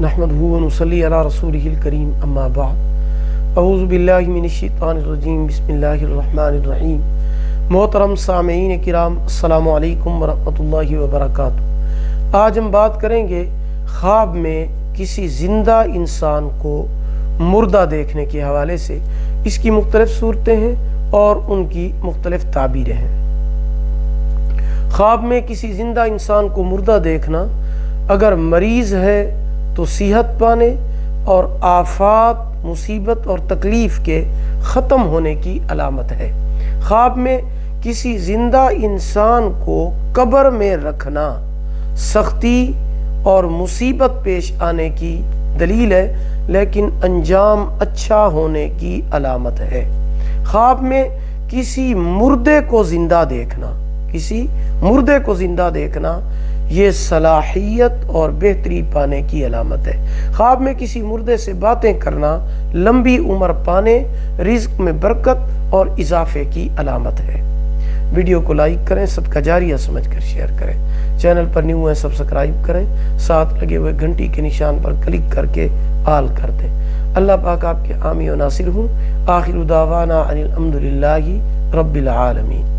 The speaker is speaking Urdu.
نحمدہ و نصلی علی رسولہ الکریم اما بعد اعوذ باللہ من الشیطان الرجیم بسم اللہ الرحمن الرحیم۔ محترم سامعین کرام، السلام علیکم ورحمۃ اللہ وبرکاتہ۔ آج ہم بات کریں گے خواب میں کسی زندہ انسان کو مردہ دیکھنے کے حوالے سے۔ اس کی مختلف صورتیں ہیں اور ان کی مختلف تعبیریں ہیں۔ خواب میں کسی زندہ انسان کو مردہ دیکھنا اگر مریض ہے تو صحت پانے اور آفات، مصیبت اور تکلیف کے ختم ہونے کی علامت ہے۔ خواب میں کسی زندہ انسان کو قبر میں رکھنا سختی اور مصیبت پیش آنے کی دلیل ہے، لیکن انجام اچھا ہونے کی علامت ہے۔ خواب میں کسی مردے کو زندہ دیکھنا یہ صلاحیت اور بہتری پانے کی علامت ہے۔ خواب میں کسی مردے سے باتیں کرنا لمبی عمر پانے، رزق میں برکت اور اضافے کی علامت ہے۔ ویڈیو کو لائک کریں، صدقہ جاریہ سمجھ کر شیئر کریں۔ چینل پر نیو ہیں سبسکرائب کریں، ساتھ لگے ہوئے گھنٹی کے نشان پر کلک کر کے آل کر دیں۔ اللہ پاک آپ کے حامی و ناصر ہوں۔ آخر دعوانا ان الحمد للہ رب العالمین۔